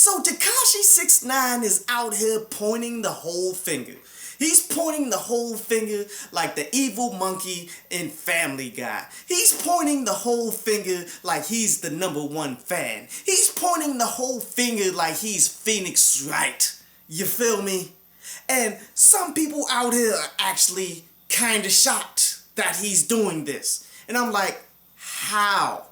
So Tekashi 6ix9ine is out here pointing the whole finger. He's pointing the whole finger like the evil monkey in Family Guy. He's pointing the whole finger like he's the #1 fan. He's pointing the whole finger like he's Phoenix Wright. You feel me? And some people out here are actually kinda shocked that he's doing this. And I'm like, how?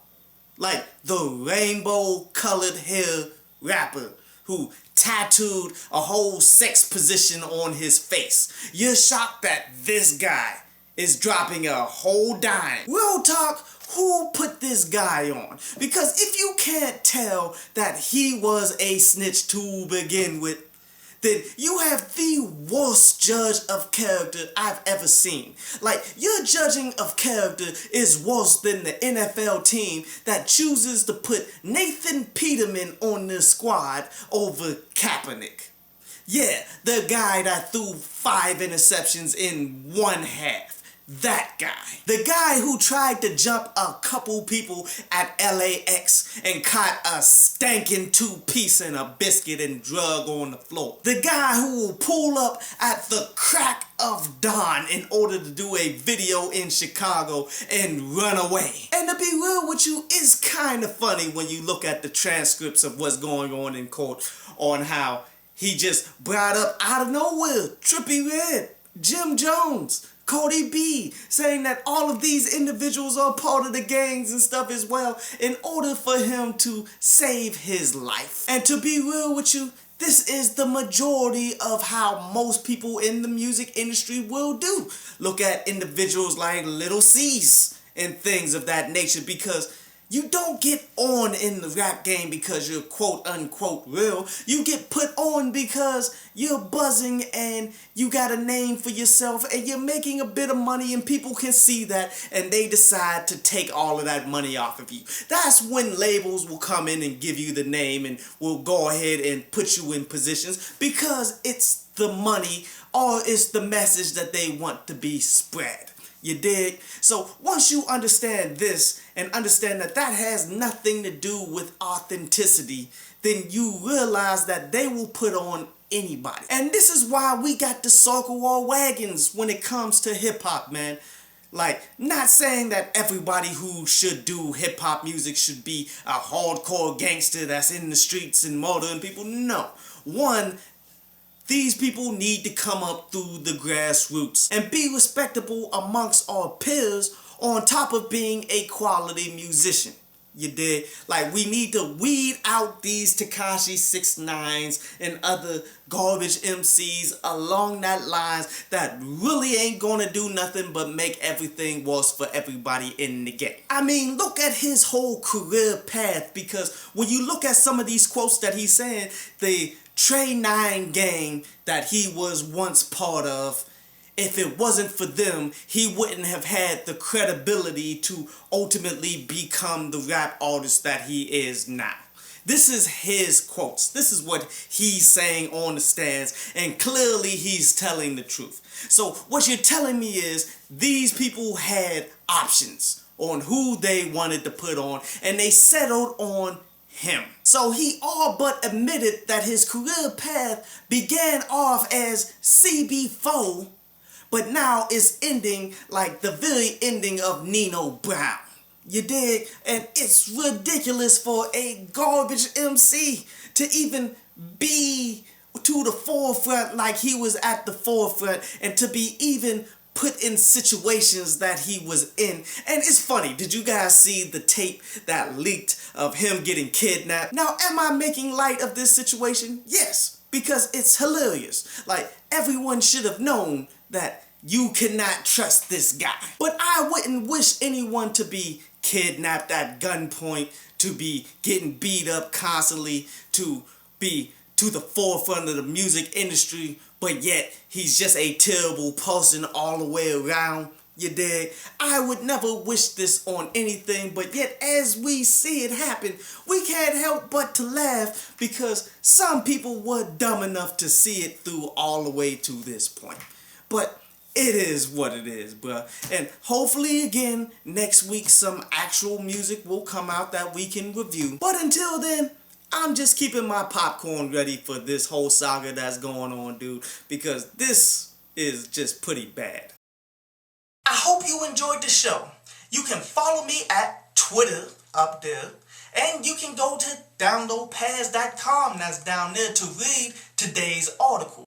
Like the rainbow colored hair rapper who tattooed a whole sex position on his face. You're shocked that this guy is dropping a whole dime. Real talk, who put this guy on? Because if you can't tell that he was a snitch to begin with, then you have the worst judge of character I've ever seen. Like, your judging of character is worse than the NFL team that chooses to put Nathan Peterman on their squad over Kaepernick. Yeah, the guy that threw 5 interceptions in one half. That guy. The guy who tried to jump a couple people at LAX and caught a stankin' 2-piece and a biscuit and drug on the floor. The guy who will pull up at the crack of dawn in order to do a video in Chicago and run away. And to be real with you, it's kind of funny when you look at the transcripts of what's going on in court on how he just brought up out of nowhere Trippie Redd, Jim Jones, Cody B, saying that all of these individuals are part of the gangs and stuff as well in order for him to save his life. And to be real with you, this is the majority of how most people in the music industry will do. Look at individuals like Little C's and things of that nature, because you don't get on in the rap game because you're quote unquote real. You get put on because you're buzzing and you got a name for yourself and you're making a bit of money and people can see that and they decide to take all of that money off of you. That's when labels will come in and give you the name and will go ahead and put you in positions because it's the money or it's the message that they want to be spread. You dig? So once you understand this and understand that that has nothing to do with authenticity, then you realize that they will put on anybody. And this is why we got to circle our wagons when it comes to hip-hop, man. Like, not saying that everybody who should do hip-hop music should be a hardcore gangster that's in the streets and murdering people. No. One, these people need to come up through the grassroots and be respectable amongst our peers on top of being a quality musician. You dig? Like, we need to weed out these Tekashi 6ix9ines and other garbage MCs along that lines that really ain't gonna do nothing but make everything worse for everybody in the game. I mean, look at his whole career path, because when you look at some of these quotes that he's saying, the Trey 9 gang that he was once part of, if it wasn't for them, he wouldn't have had the credibility to ultimately become the rap artist that he is now. This is his quotes. This is what he's saying on the stands, and clearly he's telling the truth. So what you're telling me is these people had options on who they wanted to put on, and they settled on him. So he all but admitted that his career path began off as CB4, but now is ending like the very ending of Nino Brown. You dig? And it's ridiculous for a garbage MC to even be to the forefront like he was at the forefront, and to be even put in situations that he was in. And it's funny, did you guys see the tape that leaked of him getting kidnapped? Now, am I making light of this situation? Yes, because it's hilarious. Like, everyone should have known that you cannot trust this guy. But I wouldn't wish anyone to be kidnapped at gunpoint, to be getting beat up constantly, to be to the forefront of the music industry, but yet he's just a terrible person all the way around. You dig? I would never wish this on anything, but yet as we see it happen, we can't help but to laugh because some people were dumb enough to see it through all the way to this point. But it is what it is, bruh. And hopefully again, next week some actual music will come out that we can review. But until then, I'm just keeping my popcorn ready for this whole saga that's going on, dude, because this is just pretty bad. I hope you enjoyed the show. You can follow me at Twitter up there, and you can go to downloadpads.com that's down there to read today's article.